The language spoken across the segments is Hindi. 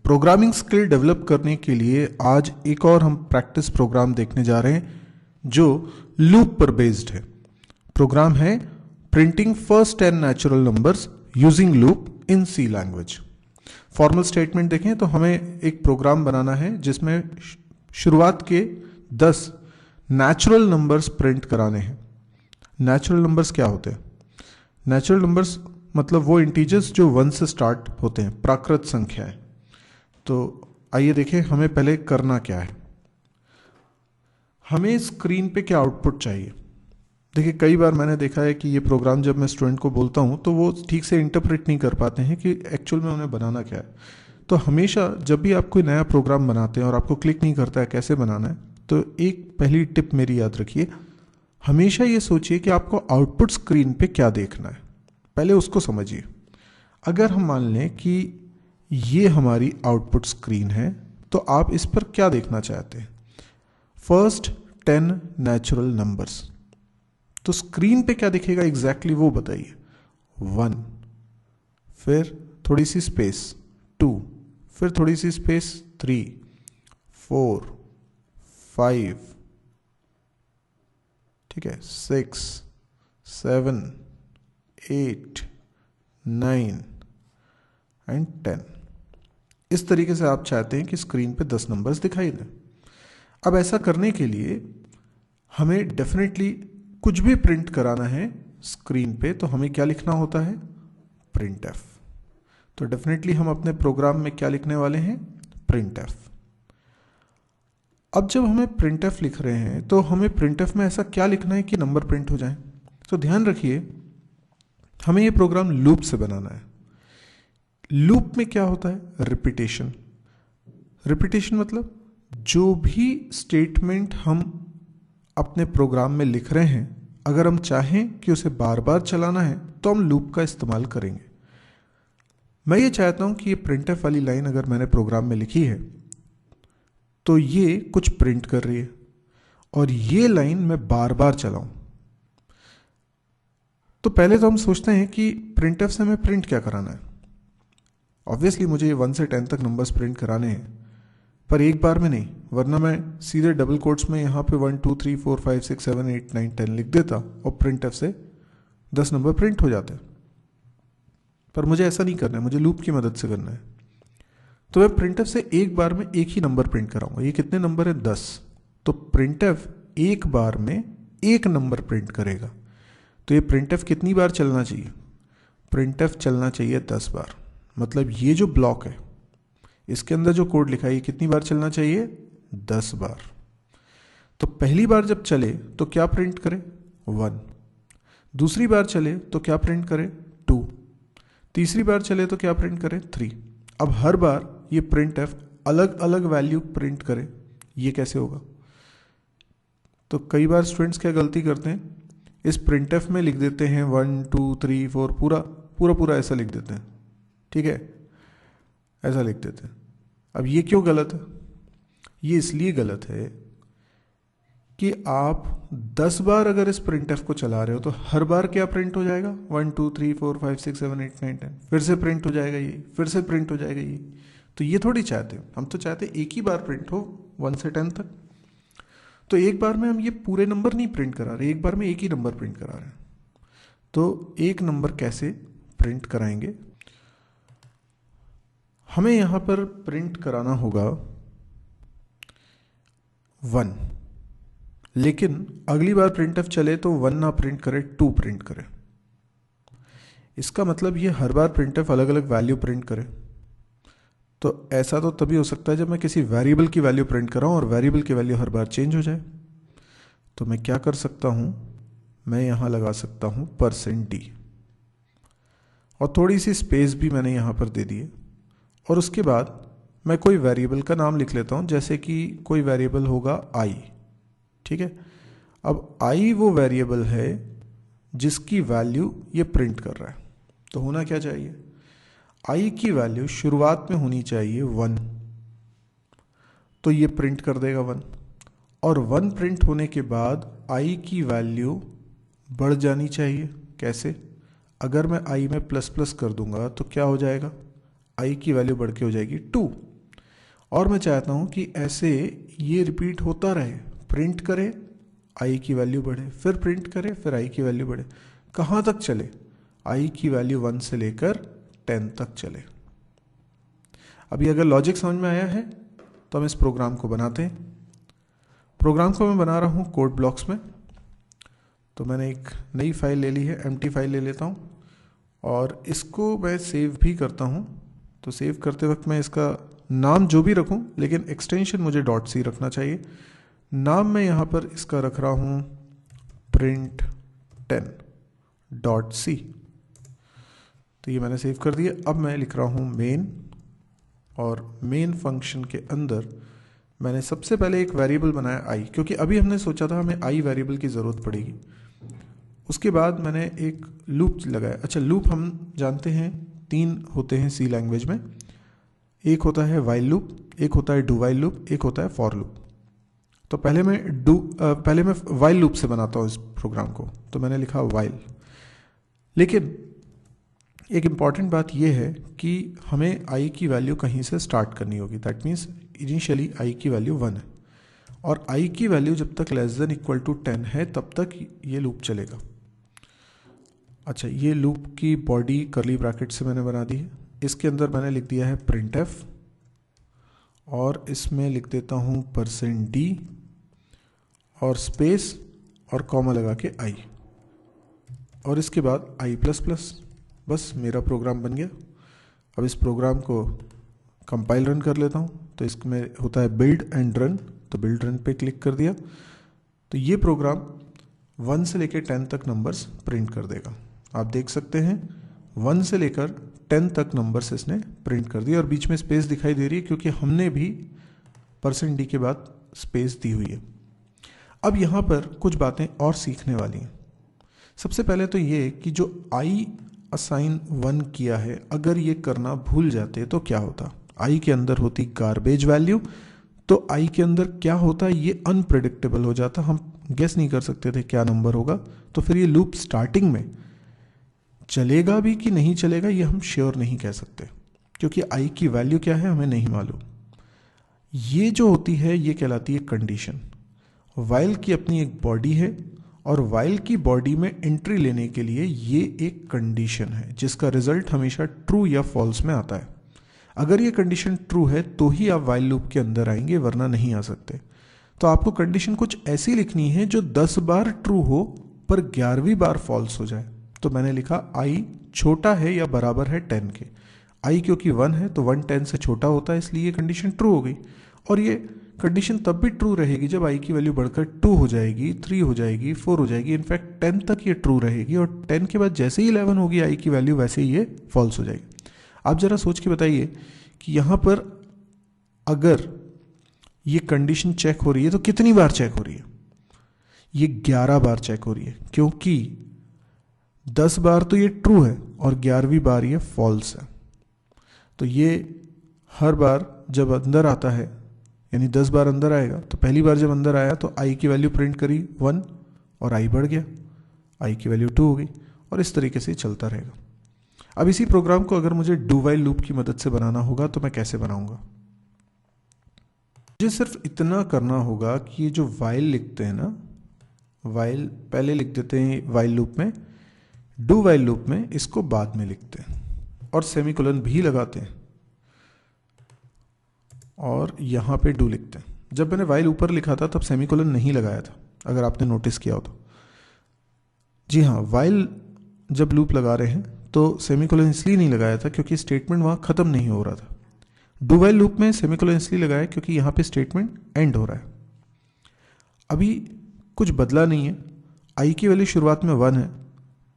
प्रोग्रामिंग स्किल डेवलप करने के लिए आज एक और हम प्रैक्टिस प्रोग्राम देखने जा रहे हैं जो लूप पर बेस्ड है। प्रोग्राम है printing first 10 natural numbers using loop in C language. Formal statement देखें तो हमें एक प्रोग्राम बनाना है जिसमें शुरुआत के 10 नेचुरल नंबर्स प्रिंट कराने हैं। नेचुरल नंबर्स क्या होते हैं? नेचुरल नंबर्स मतलब वो इंटीजर्स जो 1 से स्टार्ट होते हैं, प्राकृत संख्या है। तो आइए देखें हमें पहले करना क्या है। हमें स्क्रीन पे क्या आउटपुट चाहिए। देखिए कई बार मैंने देखा है कि ये प्रोग्राम जब मैं स्टूडेंट को बोलता हूँ तो वो ठीक से इंटरप्रेट नहीं कर पाते हैं कि एक्चुअल में उन्हें बनाना क्या है। तो हमेशा जब भी आप कोई नया प्रोग्राम बनाते हैं और आपको क्लिक नहीं करता है कैसे बनाना है, तो एक पहली टिप मेरी याद रखिए, हमेशा ये सोचिए कि आपको आउटपुट स्क्रीन पे क्या देखना है, पहले उसको समझिए। अगर हम मान लें कि ये हमारी आउटपुट स्क्रीन है तो आप इस पर क्या देखना चाहते हैं? First 10 natural numbers. तो स्क्रीन पे क्या दिखेगा एग्जैक्टली वो बताइए। 1, फिर थोड़ी सी स्पेस 2, फिर थोड़ी सी स्पेस 3, 4, 5, ठीक है, 6, 7, 8, 9 एंड 10। इस तरीके से आप चाहते हैं कि स्क्रीन पे 10 नंबर्स दिखाई दें। अब ऐसा करने के लिए हमें डेफिनेटली कुछ भी प्रिंट कराना है स्क्रीन पे, तो हमें क्या लिखना होता है? Print F. तो डेफिनेटली हम अपने प्रोग्राम में क्या लिखने वाले हैं? Print F. अब जब हमें प्रिंट एफ लिख रहे हैं तो हमें प्रिंट एफ में ऐसा क्या लिखना है कि नंबर प्रिंट हो जाए। तो ध्यान रखिए हमें ये प्रोग्राम लूप से बनाना है। लूप में क्या होता है? रिपीटेशन। रिपीटेशन मतलब जो भी स्टेटमेंट हम अपने प्रोग्राम में लिख रहे हैं, अगर हम चाहें कि उसे बार बार चलाना है तो हम लूप का इस्तेमाल करेंगे। मैं ये चाहता हूं कि ये प्रिंटफ वाली लाइन अगर मैंने प्रोग्राम में लिखी है तो ये कुछ प्रिंट कर रही है और ये लाइन मैं बार बार चलाऊं। तो पहले तो हम सोचते हैं कि प्रिंटफ से हमें प्रिंट क्या कराना है। ऑब्वियसली मुझे 1 से 10 तक नंबर्स प्रिंट कराने हैं, पर एक बार में नहीं, वरना मैं सीधे डबल कोट्स में यहाँ पे 1 2 3 4 5 6 7 8 9 10 लिख देता और प्रिंट एफ से 10 नंबर प्रिंट हो जाते। पर मुझे ऐसा नहीं करना है, मुझे लूप की मदद से करना है। तो मैं प्रिंट एफ से एक बार में एक ही नंबर प्रिंट कराऊंगा। ये कितने नंबर है? 10। तो प्रिंट एफ एक बार में एक नंबर प्रिंट करेगा। तो ये प्रिंट एफ कितनी बार चलना चाहिए? प्रिंट एफ चलना चाहिए 10 बार। मतलब ये जो ब्लॉक है इसके अंदर जो कोड लिखा है ये कितनी बार चलना चाहिए? 10 बार। तो पहली बार जब चले तो क्या प्रिंट करे? 1। दूसरी बार चले तो क्या प्रिंट करे? 2। तीसरी बार चले तो क्या प्रिंट करे? 3। अब हर बार ये प्रिंट एफ अलग अलग वैल्यू प्रिंट करे। ये कैसे होगा? तो कई बार स्टूडेंट्स क्या गलती करते हैं, इस प्रिंट एफ में लिख देते हैं 1 2 3 4 पूरा ऐसा लिख देते हैं, ठीक है, ऐसा लिख देते हैं। अब ये क्यों गलत है? ये इसलिए गलत है कि आप 10 बार अगर इस प्रिंटफ को चला रहे हो तो हर बार क्या प्रिंट हो जाएगा? 1 2 3 4 5 6 7 8 9 10, फिर से प्रिंट हो जाएगा ये, फिर से प्रिंट हो जाएगा ये। तो ये थोड़ी चाहते हैं हम, तो चाहते हैं एक ही बार प्रिंट हो 1 से 10 तक। तो एक बार में हम ये पूरे नंबर नहीं प्रिंट करा रहे, एक बार में एक ही नंबर प्रिंट करा रहे हैं। तो एक नंबर कैसे प्रिंट कराएंगे? हमें यहां पर प्रिंट कराना होगा 1, लेकिन अगली बार प्रिंटफ चले तो 1 ना प्रिंट करे, 2 प्रिंट करे। इसका मतलब ये हर बार प्रिंटफ अलग अलग वैल्यू प्रिंट करे। तो ऐसा तो तभी हो सकता है जब मैं किसी वेरिएबल की वैल्यू प्रिंट कराऊं और वेरिएबल की वैल्यू हर बार चेंज हो जाए। तो मैं क्या कर सकता हूं, मैं यहां लगा सकता हूं %d और थोड़ी सी स्पेस भी मैंने यहां पर दे दी है। और उसके बाद मैं कोई वेरिएबल का नाम लिख लेता हूं, जैसे कि कोई वेरिएबल होगा i, ठीक है। अब i वो वेरिएबल है जिसकी वैल्यू ये प्रिंट कर रहा है। तो होना क्या चाहिए? i की वैल्यू शुरुआत में होनी चाहिए 1, तो ये प्रिंट कर देगा 1। और 1 प्रिंट होने के बाद i की वैल्यू बढ़ जानी चाहिए। कैसे? अगर मैं i में प्लस प्लस कर दूंगा तो क्या हो जाएगा? i की वैल्यू बढ़ के हो जाएगी 2। और मैं चाहता हूँ कि ऐसे ये रिपीट होता रहे, प्रिंट करे आई की वैल्यू बढ़े, फिर प्रिंट करे, फिर आई की वैल्यू बढ़े। कहाँ तक चले? आई की वैल्यू 1 से लेकर 10 तक चले। अभी अगर लॉजिक समझ में आया है तो हम इस प्रोग्राम को बनाते हैं। प्रोग्राम को मैं बना रहा हूँ कोड ब्लॉक्स में। तो मैंने एक नई फाइल ले ली है, एम्प्टी फाइल ले लेता हूँ और इसको मैं सेव भी करता हूँ। तो सेव करते वक्त मैं इसका नाम जो भी रखूँ, लेकिन एक्सटेंशन मुझे .c रखना चाहिए। नाम मैं यहाँ पर इसका रख रहा हूँ print10.c। तो ये मैंने सेव कर दिया। अब मैं लिख रहा हूँ मेन, और मेन फंक्शन के अंदर मैंने सबसे पहले एक वेरिएबल बनाया आई, क्योंकि अभी हमने सोचा था हमें आई वेरिएबल की ज़रूरत पड़ेगी। उसके बाद मैंने एक लूप लगाया। अच्छा, लूप हम जानते हैं 3 होते हैं सी लैंग्वेज में। एक होता है वाइल लूप, एक होता है डू वाइल लूप, एक होता है फॉर लूप। तो पहले मैं वाइल लूप से बनाता हूँ इस प्रोग्राम को। तो मैंने लिखा वाइल, लेकिन एक इम्पॉर्टेंट बात यह है कि हमें आई की वैल्यू कहीं से स्टार्ट करनी होगी। दैट मीन्स इनिशियली आई की वैल्यू 1 है, और आई की वैल्यू जब तक लेस देन इक्वल टू 10 है तब तक ये लूप चलेगा। अच्छा, ये लूप की बॉडी कर्ली ब्रैकेट से मैंने बना दी है। इसके अंदर मैंने लिख दिया है printf, और इसमें लिख देता हूँ %d और स्पेस और कॉमा लगा के आई, और इसके बाद i++। बस मेरा प्रोग्राम बन गया। अब इस प्रोग्राम को कंपाइल रन कर लेता हूँ। तो इसमें होता है बिल्ड एंड रन, तो बिल्ड रन पे क्लिक कर दिया। तो ये प्रोग्राम 1 से लेकर 10 तक नंबर्स प्रिंट कर देगा। आप देख सकते हैं 1 से लेकर 10 तक नंबर्स इसने प्रिंट कर दिए, और बीच में स्पेस दिखाई दे रही है क्योंकि हमने भी %d के बाद स्पेस दी हुई है। अब यहाँ पर कुछ बातें और सीखने वाली हैं। सबसे पहले तो ये कि जो आई असाइन 1 किया है, अगर ये करना भूल जाते तो क्या होता? आई के अंदर होती गार्बेज वैल्यू, तो आई के अंदर क्या होता, ये अनप्रेडिक्टेबल हो जाता, हम गेस नहीं कर सकते थे क्या नंबर होगा। तो फिर ये लूप स्टार्टिंग में चलेगा भी कि नहीं चलेगा ये हम श्योर नहीं कह सकते, क्योंकि आई की वैल्यू क्या है हमें नहीं मालूम। ये जो होती है ये कहलाती है कंडीशन। वाइल की अपनी एक बॉडी है, और वाइल की बॉडी में एंट्री लेने के लिए ये एक कंडीशन है जिसका रिजल्ट हमेशा ट्रू या फॉल्स में आता है। अगर ये कंडीशन ट्रू है तो ही आप वाइल लूप के अंदर आएंगे, वरना नहीं आ सकते। तो आपको कंडीशन कुछ ऐसी लिखनी है जो 10 बार ट्रू हो पर 11वीं बार फॉल्स हो जाए। तो मैंने लिखा आई छोटा है या बराबर है 10 के। आई क्योंकि 1 है तो 1 10 से छोटा होता है, इसलिए ये कंडीशन ट्रू हो गई। और ये कंडीशन तब भी ट्रू रहेगी जब आई की वैल्यू बढ़कर 2 हो जाएगी, 3 हो जाएगी, 4 हो जाएगी। इनफैक्ट 10 तक ये ट्रू रहेगी, और 10 के बाद जैसे ही 11 होगी आई की वैल्यू, वैसे ही ये फॉल्स हो जाएगी। आप जरा सोच के बताइए कि यहाँ पर अगर ये कंडीशन चेक हो रही है तो कितनी बार चेक हो रही है? ये 11 बार चेक हो रही है, क्योंकि 10 बार तो ये ट्रू है और 11वीं बार ये फॉल्स है। तो ये हर बार जब अंदर आता है, यानी 10 बार अंदर आएगा, तो पहली बार जब अंदर आया तो आई की वैल्यू प्रिंट करी 1 और आई बढ़ गया, आई की वैल्यू 2 हो गई, और इस तरीके से चलता रहेगा। अब इसी प्रोग्राम को अगर मुझे डू वाइल लूप की मदद से बनाना होगा तो मैं कैसे बनाऊंगा? मुझे सिर्फ इतना करना होगा कि ये जो वाइल लिखते हैं ना, वाइल पहले लिख देते हैं वाइल लूप में, डू वाइल लूप में इसको बाद में लिखते हैं, और सेमीकोलन भी लगाते हैं, और यहाँ पे डू लिखते हैं। जब मैंने वाइल ऊपर लिखा था तब सेमीकोलन नहीं लगाया था, अगर आपने नोटिस किया हो तो। जी हाँ, वाइल जब लूप लगा रहे हैं तो सेमीकोलन इसलिए नहीं लगाया था क्योंकि स्टेटमेंट वहाँ ख़त्म नहीं हो रहा था। डू वाइल लूप में सेमीकोलन इसलिए लगाया क्योंकि यहाँ पे स्टेटमेंट एंड हो रहा है। अभी कुछ बदला नहीं है, आई की वैल्यू शुरुआत में 1 है,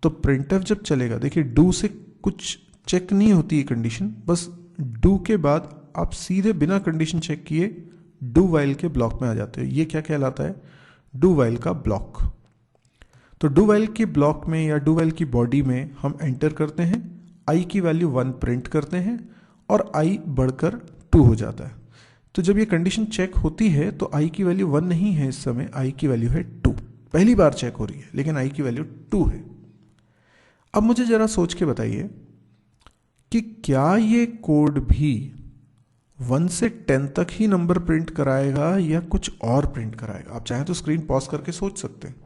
तो प्रिंटफ जब चलेगा, देखिए डू से कुछ चेक नहीं होती है कंडीशन, बस डू के बाद आप सीधे बिना कंडीशन चेक किए डू वाइल के ब्लॉक में आ जाते हो। ये क्या कहलाता है? डू वाइल का ब्लॉक। तो डू वाइल के ब्लॉक में या डू वाइल की बॉडी में हम एंटर करते हैं, आई की वैल्यू 1 प्रिंट करते हैं, और आई बढ़कर 2 हो जाता है। तो जब ये कंडीशन चेक होती है तो आई की वैल्यू 1 नहीं है, इस समय आई की वैल्यू है 2। पहली बार चेक हो रही है लेकिन आई की वैल्यू 2 है। अब मुझे जरा सोच के बताइए कि क्या ये कोड भी 1 से 10 तक ही नंबर प्रिंट कराएगा या कुछ और प्रिंट कराएगा? आप चाहें तो स्क्रीन पॉज करके सोच सकते हैं।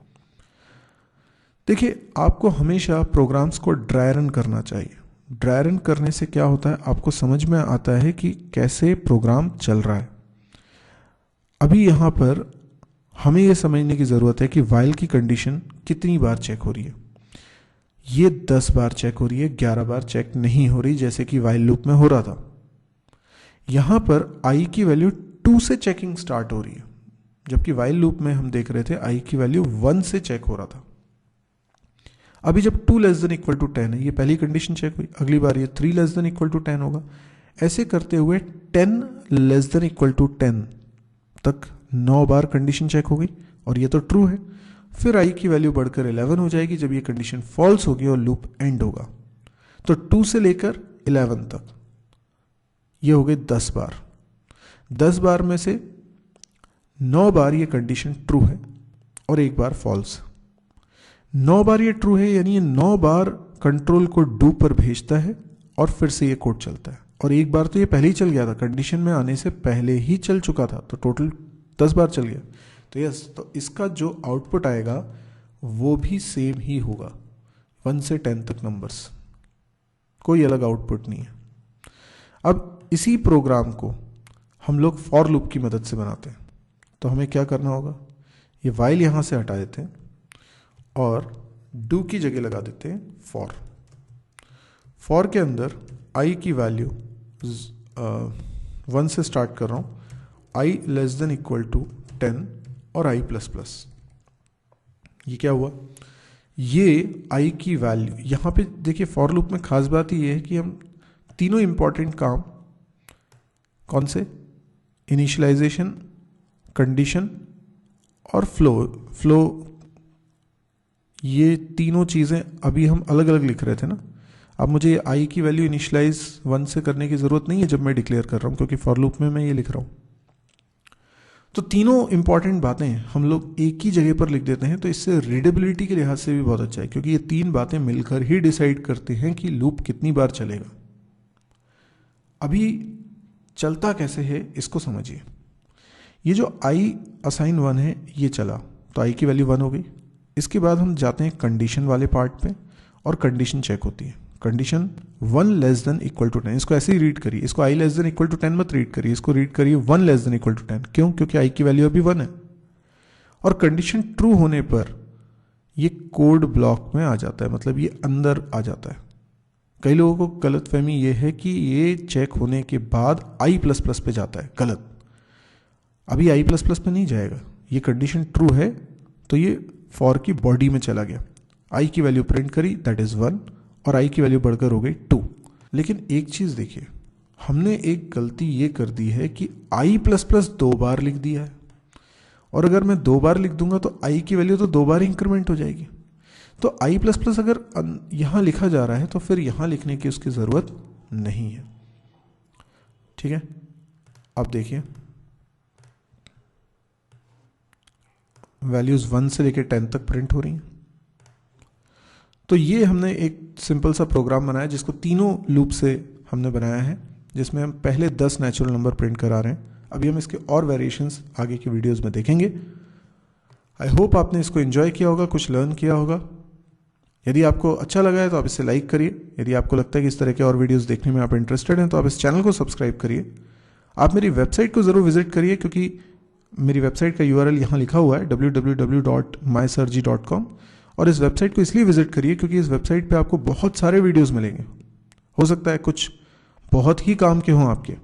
देखिए, आपको हमेशा प्रोग्राम्स को ड्राई रन करना चाहिए। ड्राई रन करने से क्या होता है, आपको समझ में आता है कि कैसे प्रोग्राम चल रहा है। अभी यहाँ पर हमें यह समझने की ज़रूरत है कि वाइल की कंडीशन कितनी बार चेक हो रही है। ये 10 बार चेक हो रही है, 11 बार चेक नहीं हो रही जैसे कि वाइल लूप में हो रहा था। यहाँ पर i की वैल्यू 2 से चेकिंग स्टार्ट हो रही है, जबकि वाइल लूप में हम देख रहे थे i की वैल्यू 1 से चेक हो रहा था। अभी जब 2 लेस देन इक्वल टू 10 है, ये पहली कंडीशन चेक हुई, अगली बार ये 3 लेस देन इक्वल टू 10 होगा। ऐसे करते हुए 10 लेस देन इक्वल टू 10 तक 9 बार कंडीशन चेक हो गई और ये तो ट्रू है। फिर i की वैल्यू बढ़कर 11 हो जाएगी जब ये कंडीशन फॉल्स होगी और लूप एंड होगा। तो 2 से लेकर 11 तक ये हो गए 10 बार। 10 बार में से 9 बार ये कंडीशन ट्रू है और 1 बार फॉल्स। 9 बार ये ट्रू है, यानी ये 9 बार कंट्रोल को डू पर भेजता है और फिर से ये कोड चलता है। और 1 बार तो ये पहले ही चल गया था, कंडीशन में आने से पहले ही चल चुका था, तो टोटल 10 बार चल गया। तो यस, तो इसका जो आउटपुट आएगा वो भी सेम ही होगा, 1 से 10 तक नंबर्स, कोई अलग आउटपुट नहीं है। अब इसी प्रोग्राम को हम लोग फॉर लूप की मदद से बनाते हैं। तो हमें क्या करना होगा, ये वाइल यहाँ से हटा देते हैं और डू की जगह लगा देते हैं फॉर। फॉर के अंदर i की वैल्यू 1 से स्टार्ट कर रहा हूँ, i less than equal to 10 और i प्लस प्लस। ये क्या हुआ, ये i की वैल्यू यहाँ पे देखिए, फॉर लूप में खास बात ये है कि हम तीनों इंपॉर्टेंट काम कौन से, इनिशियलाइजेशन, कंडीशन और फ्लो, ये तीनों चीज़ें अभी हम अलग अलग लिख रहे थे ना। अब मुझे i की वैल्यू इनिशियलाइज 1 से करने की ज़रूरत नहीं है जब मैं डिक्लेयर कर रहा हूँ, क्योंकि फॉर लूप में मैं ये लिख रहा हूँ। तो तीनों इंपॉर्टेंट बातें हम लोग एक ही जगह पर लिख देते हैं, तो इससे रीडेबिलिटी के लिहाज से भी बहुत अच्छा है, क्योंकि ये 3 बातें मिलकर ही डिसाइड करते हैं कि लूप कितनी बार चलेगा। अभी चलता कैसे है इसको समझिए। ये जो i असाइन 1 है ये चला, तो i की वैल्यू 1 हो गई। इसके बाद हम जाते हैं कंडीशन वाले पार्ट पे और कंडीशन चेक होती है। Condition 1 less than equal to 10, इसको ऐसे ही रीड करिए, इसको i less than equal to 10 मत रीड करिए, इसको रीड करिए 1 लेस देन इक्वल टू 10। क्यों? क्योंकि i की वैल्यू अभी 1 है। और कंडीशन ट्रू होने पर ये कोड ब्लॉक में आ जाता है, मतलब ये अंदर आ जाता है। कई लोगों को गलतफहमी ये है कि ये चेक होने के बाद i प्लस प्लस पे जाता है, गलत। अभी i प्लस प्लस पे नहीं जाएगा, ये कंडीशन ट्रू है तो ये फॉर की बॉडी में चला गया, i की वैल्यू प्रिंट करी, दैट इज 1, और i की वैल्यू बढ़कर हो गई 2। लेकिन एक चीज देखिए, हमने एक गलती ये कर दी है कि i प्लस प्लस 2 बार लिख दिया है, और अगर मैं 2 बार लिख दूंगा तो i की वैल्यू तो 2 बार इंक्रीमेंट हो जाएगी। तो i प्लस प्लस अगर यहां लिखा जा रहा है तो फिर यहां लिखने की उसकी जरूरत नहीं है। ठीक है, अब देखिए वैल्यूज 1 से लेकर 10 तक प्रिंट हो रही हैं। तो ये हमने एक सिंपल सा प्रोग्राम बनाया जिसको तीनों लूप से हमने बनाया है, जिसमें हम पहले 10 नेचुरल नंबर प्रिंट करा रहे हैं। अभी हम इसके और वेरिएशंस आगे की वीडियोस में देखेंगे। आई होप आपने इसको एंजॉय किया होगा, कुछ लर्न किया होगा। यदि आपको अच्छा लगा है तो आप इसे लाइक करिए। यदि आपको लगता है कि इस तरह के और वीडियोस देखने में आप इंटरेस्टेड हैं तो आप इस चैनल को सब्सक्राइब करिए। आप मेरी वेबसाइट को ज़रूर विजिट करिए, क्योंकि मेरी वेबसाइट का URL यहाँ लिखा हुआ है www.mysirji.com, और इस वेबसाइट को इसलिए विजिट करिए क्योंकि इस वेबसाइट पे आपको बहुत सारे वीडियोस मिलेंगे। हो सकता है कुछ बहुत ही काम के हों आपके।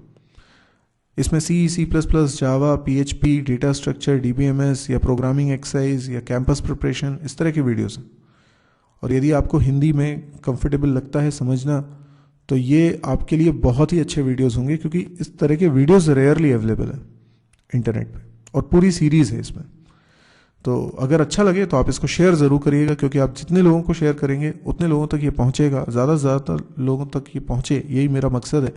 इसमें C++, जावा, PHP, डेटा स्ट्रक्चर, DBMS या प्रोग्रामिंग एक्सरसाइज या कैंपस प्रिपरेशन, इस तरह के वीडियोस हैं। और यदि आपको हिंदी में कंफर्टेबल लगता है समझना, तो ये आपके लिए बहुत ही अच्छे वीडियोस होंगे, क्योंकि इस तरह के वीडियोस रेयरली अवेलेबल है इंटरनेट पे, और पूरी सीरीज़ है इसमें। तो अगर अच्छा लगे तो आप इसको शेयर ज़रूर करिएगा, क्योंकि आप जितने लोगों को शेयर करेंगे उतने लोगों तक ये पहुँचेगा, ज़्यादा से ज़्यादा लोगों तक ये पहुँचे, यही मेरा मकसद है।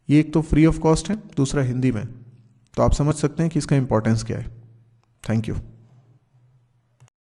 ये एक तो फ्री ऑफ कॉस्ट है, दूसरा हिंदी में, तो आप समझ सकते हैं कि इसका इंपॉर्टेंस क्या है। Thank you.